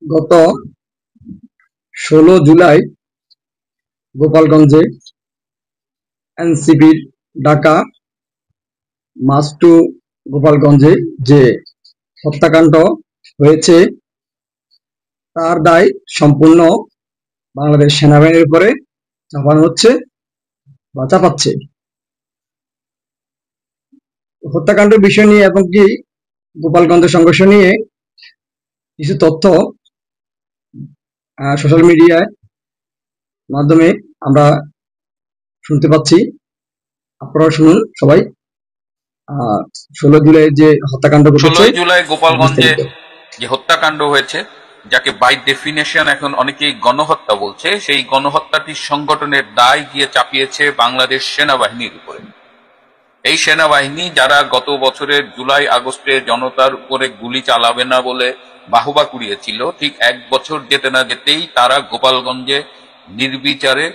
গত 16 জুলাই গোপালগঞ্জে এনসিপির ডাকা মার্চ টু গোপালগঞ্জে যে হত্যাকাণ্ড হয়েছে তার দায় সম্পূর্ণ বাংলাদেশ সেনাবাহিনীর উপরে চাপানো হচ্ছে বা চাপাচ্ছে। হত্যাকাণ্ডের বিষয় নিয়ে এবং কি গোপালগঞ্জের সংঘর্ষ নিয়ে কিছু তথ্য সোশ্যাল মিডিয়ায় মাধ্যমে আমরা শুনতে পাচ্ছি। আপনারা শুনুন সবাই। 16 জুলাই যে হত্যাকাণ্ড ঘটেছে 16 জুলাই গোপালগঞ্জে বিস্তারিত। যে হত্যাকাণ্ড হয়েছে, যাকে বাই ডেফিনেশন এখন অনেকেই গণহত্যা বলছে, সেই গণহত্যাটি সংগঠনের দায় গিয়ে চাপিয়েছে বাংলাদেশ সেনাবাহিনীর উপরে। এই সেনাবাহিনী যারা গত বছরের জুলাই আগস্টে জনতার উপরে গুলি চালাবে না বলে বাহবা কুড়িয়েছিল, ঠিক 1 বছর যেতে না যেতেই তারা গোপালগঞ্জে নির্বিচারে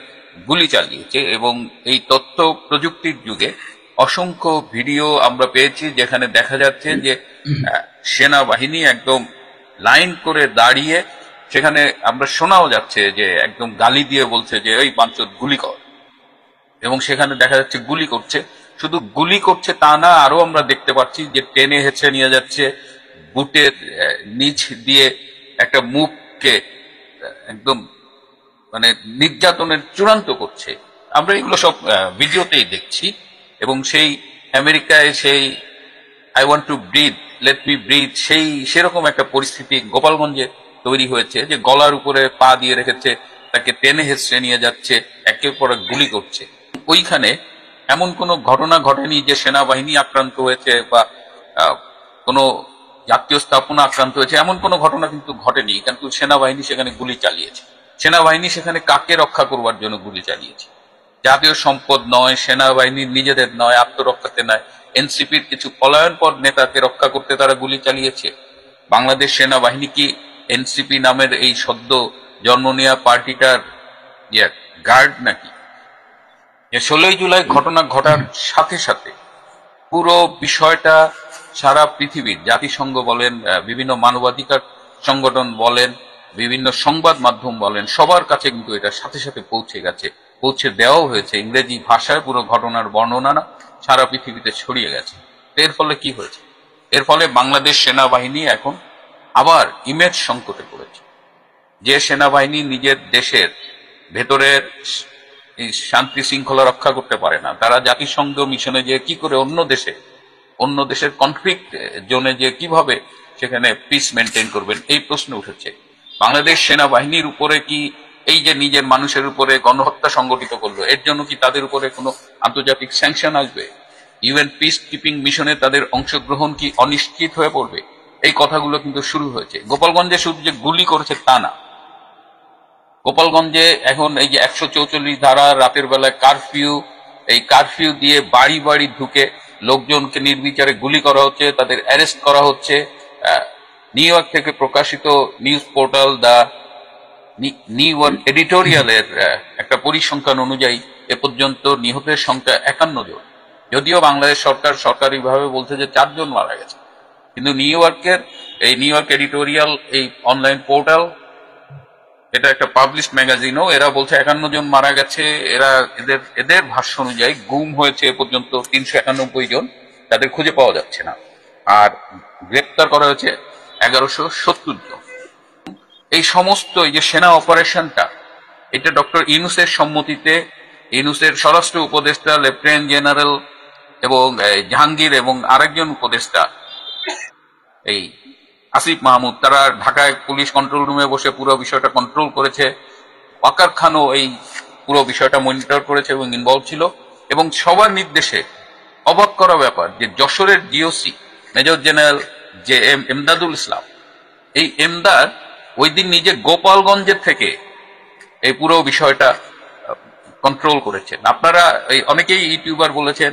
গুলি চালিয়েছে। এবং এই তথ্য প্রযুক্তির যুগে অসংখ্য ভিডিও আমরা পেয়েছি যেখানে দেখা যাচ্ছে যে সেনাবাহিনী একদম লাইন করে দাঁড়িয়ে, সেখানে আমরা শোনাও যাচ্ছে যে একদম গালি দিয়ে বলছে যে ওই পাঁচজন গুলি কর, এবং সেখানে দেখা যাচ্ছে গুলি করছে। শুধু গুলি করছে তা না, আরো আমরা দেখতে পাচ্ছি যে টেনে হেঁচড়ে নিয়ে যাচ্ছে, বুটের নিচ দিয়ে একটা মুখকে একদম মানে নির্যাতনের চূড়ান্ত করছে। আমরা এগুলো সব ভিডিওতেই দেখছি। এবং সেই আমেরিকায় সেই I want to breathe, let me breathe, সেরকম একটা পরিস্থিতি গোপালগঞ্জে তৈরি হয়েছে যে গলার উপরে পা দিয়ে রেখেছে, তাকে টেনে হেঁচড়ে নিয়ে যাচ্ছে, একের পর এক গুলি করছে। ওইখানে এমন কোনো ঘটনা ঘটেনি যে সেনাবাহিনী আক্রান্ত হয়েছে বা কোনো জাতীয় স্থাপনা আক্রান্ত হয়েছে, এমন কোনো ঘটনা কিন্তু ঘটেনি। কিন্তু সেনাবাহিনী সেখানে গুলি চালিয়েছে। সেনাবাহিনী সেখানে কাকে রক্ষা করবার জন্য গুলি চালিয়েছে? জাতীয় সম্পদ নয়, সেনাবাহিনীর নিজেদের নয়, আত্মরক্ষাতে নয়, এনসিপির কিছু পলায়নপর নেতাকে রক্ষা করতে তারা গুলি চালিয়েছে। বাংলাদেশ সেনাবাহিনী কি এনসিপি নামের এই সদ্য জন্ম নেওয়া পার্টিটার গার্ড নাকি? 16 জুলাই ঘটনা ঘটার সাথে সাথে পুরো বিষয়টা সারা পৃথিবীর জাতিসংঘ বলেন, বিভিন্ন মানবাধিকার সংগঠন বলেন, বিভিন্ন সংবাদ মাধ্যম বলেন, সবার কাছে কিন্তু এটা সাথে সাথে পৌঁছে গেছে, পৌঁছে দেওয়াও হয়েছে। ইংরেজি ভাষায় পুরো ঘটনার বর্ণনা সারা পৃথিবীতে ছড়িয়ে গেছে। এর ফলে কি হয়েছে? এর ফলে বাংলাদেশ সেনাবাহিনী এখন আবার ইমেজ সংকটে পড়েছে। যে সেনাবাহিনী নিজের দেশের ভেতরের এই শান্তি শৃঙ্খলা রক্ষা করতে পারে না, তারা জাতিসংঘ মিশনে যে কি করে অন্য দেশের কনফ্লিক্ট জোনে যে কিভাবে সেখানে পিস মেনটেন করবেন, এই প্রশ্ন উঠেছে। বাংলাদেশ সেনাবাহিনীর উপরে কি এই যে নিজের মানুষের উপরে গণহত্যা সংগঠিত করলো, এর জন্য কি তাদের উপরে কোনো আন্তর্জাতিক স্যাংশন আসবে? ইউএন পিস কিপিং মিশনে তাদের অংশগ্রহণ কি অনিশ্চিত হয়ে পড়বে? এই কথাগুলো কিন্তু শুরু হয়েছে। গোপালগঞ্জে শুধু যে গুলি করেছে তা না, গোপালগঞ্জে এখন এই যে 144 ধারা, রাতের বেলায় কারফিউ, এই কারফিউ দিয়ে বাড়ি বাড়ি ঢুকে লোকজনকে নির্বিচারে গুলি করা হচ্ছে, তাদের অ্যারেস্ট করা হচ্ছে। নিউ ইয়র্ক থেকে প্রকাশিত news portal the New York একটা পরিসংখ্যান অনুযায়ী এ পর্যন্ত নিহতের সংখ্যা 51 জন। যদিও বাংলাদেশ সরকার সরকারিভাবে বলছে যে 4 জন মারা গেছে, কিন্তু নিউ ইয়র্ক এডিটোরিয়াল এই অনলাইন পোর্টাল, এটা একটা পাবলিশড ম্যাগাজিনও, এরা বলছে 51 জন মারা গেছে। এদের ভাষ্য অনুযায়ী গুম হয়েছে এ পর্যন্ত 391 জন, তাদের খুঁজে পাওয়া যাচ্ছে না। আর গ্রেপ্তার করা হয়েছে 1170 জন। এই সমস্ত এই যে সেনা অপারেশনটা, এটা ডক্টর ইউনূসের সম্মতিতে, ইউনূসের স্বরাষ্ট্র উপদেষ্টা লেফটেন্যান্ট জেনারেল এবং জাহাঙ্গীর এবং আরেকজন উপদেষ্টা এই আসিফ মাহমুদ, তারা ঢাকায় পুলিশ কন্ট্রোল রুমে বসে পুরো বিষয়টা কন্ট্রোল করেছে। ওয়াকার খানও এই পুরো বিষয়টা মনিটর করেছে এবং ইনভলভ ছিল। এবং সবার নির্দেশে, অবাক করা ব্যাপার যে যশোরের GOC major general J M Emdadul Islam, এই এমদাদ ওই দিন নিজে গোপালগঞ্জের থেকে এই পুরো বিষয়টা কন্ট্রোল করেছেন। আপনারা এই অনেকেই ইউটিউবার বলেছেন,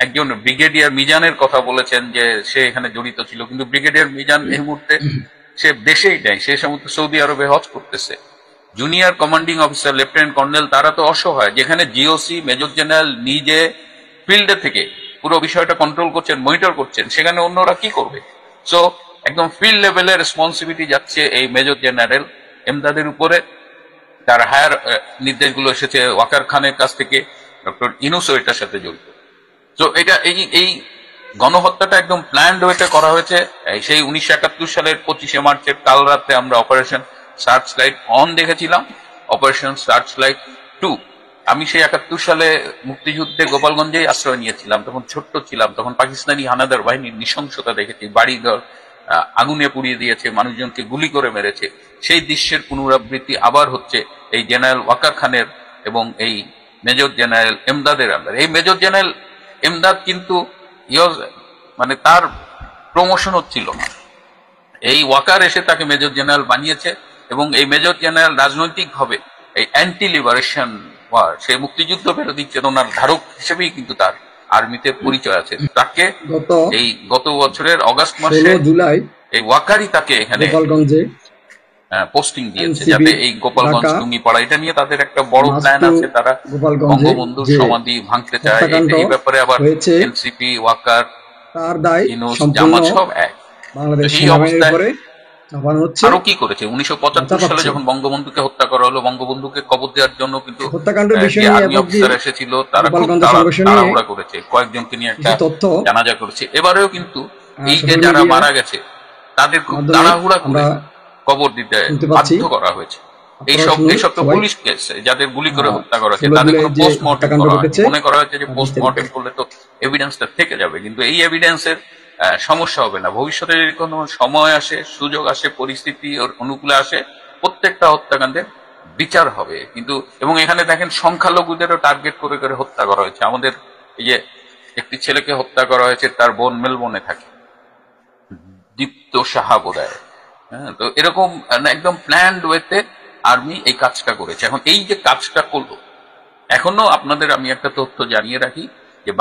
একজন ব্রিগেডিয়ার মিজানের কথা বলেছেন যে সে এখানে জড়িত ছিল, কিন্তু ব্রিগেডিয়ার মিজান এই মুহূর্তে সে দেশেই নেই, সে সমস্ত সৌদি আরবে হজ করতেছে। Junior commanding officer lieutenant colonel তারা তো অসহায়, যেখানে জিওসি মেজর জেনারেল নিজে ফিল্ডে থেকে পুরো বিষয়টা কন্ট্রোল করছেন, মনিটর করছেন, সেখানে অন্যরা কি করবে? সো একদম ফিল্ড লেভেলে রেসপন্সিবিলিটি যাচ্ছে এই মেজর জেনারেল এমদাদের উপরে। তার হায়ার নির্দেশগুলো এসেছে ওয়াকার খানের কাছ থেকে, ডক্টর ইউনূসও এটার সাথে জড়িত। তো এটা এই গণহত্যাটা একদম প্ল্যান্ড ওয়েতে করা হয়েছে। সেই 1971 সালের 25শে মার্চের কাল রাতে আমরা অপারেশন সার্চ লাইট অন দেখেছিলাম, অপারেশন সার্চ লাইট 2। আমি সেই 71 সালে মুক্তিযুদ্ধে গোপালগঞ্জেই আশ্রয় নিয়েছিলাম, তখন ছোট্ট ছিলাম, তখন পাকিস্তানি হানাদার বাহিনীর নৃশংসতা দেখেছি, বাড়িঘর আগুনে পুড়িয়ে দিয়েছে, মানুষজনকে গুলি করে মেরেছে। সেই দৃশ্যের পুনরাবৃত্তি আবার হচ্ছে এই জেনারেল ওয়াকার খানের এবং এই মেজর জেনারেল এমদাদের আন্ডারে। এই মেজর জেনারেল এমদাদ কিন্তু মানে তার প্রমোশন হচ্ছিল না, এই ওয়াকার এসে তাকে মেজর জেনারেল বানিয়েছে এবং এই মেজর জেনারেল রাজনৈতিকভাবে এই অ্যান্টি লিবারেশন ওয়ার, সেই মুক্তিযুদ্ধ বিরোধী চেতনার ধারক হিসেবেই কিন্তু তার আর্মিতে পরিচয় আছে। তাকে এই গত বছরের অগাস্ট মাসে জুলাই এই ওয়াকারই তাকে এখানে গোপালগঞ্জে পোস্টিং দিয়েছে, যাতে এই গোপালগঞ্জ টুঙ্গিপাড়া এটা নিয়ে তাদের একটা বড় প্ল্যান আছে। তারা বঙ্গবন্ধুর সমাধি ভাঙতে চায়, এই ব্যাপারে আবার এনসিপি, ওয়াকার, ইউনূস, জামাত সব এক। এই অবস্থায় আরো কি করেছে, 1975 সালে যখন বঙ্গবন্ধুকে হত্যা করা হলো, বঙ্গবন্ধুকে কবর দেওয়ার জন্য কিন্তু আর্মি অফিসার এসেছিল, তারা খুব তাড়াহুড়া করেছে, কয়েকজনকে নিয়ে একটা জানাজা করেছে। এবারেও কিন্তু এই যে যারা মারা গেছে তাদের খুব তাড়াহুড়া করে কবর দিতে বাধ্য করা হয়েছে। এইসব তো পুলিশ কেস, যাদের গুলি করে হত্যা করা হয়েছে তাদের কোনো পোস্টমর্টেম করা হয়েছে, মনে করা হয়েছে যে পোস্টমর্টেম করলে তো এভিডেন্সটা থেকে যাবে, কিন্তু এই এভিডেন্সের সমস্যা হবে না। ভবিষ্যতে যদি কোনো সময় আসে, সুযোগ আসে, পরিস্থিতি অনুকূলে আসে, প্রত্যেকটা হত্যাকাণ্ডের বিচার হবে। কিন্তু এবং এখানে দেখেন সংখ্যালঘুদেরও টার্গেট করে করে হত্যা করা হয়েছে। আমাদের এই যে একটি ছেলেকে হত্যা করা হয়েছে, তার বোন মেলবোর্নে থাকে, দীপ্ত সাহা বোধহয়। হ্যাঁ, তো এরকম একদম প্ল্যান্ড ওয়েতে আর্মি এই কাজটা করেছে। এখন এই যে কাজটা করলো, এখনো আপনাদের আমি একটা তথ্য জানিয়ে রাখি যে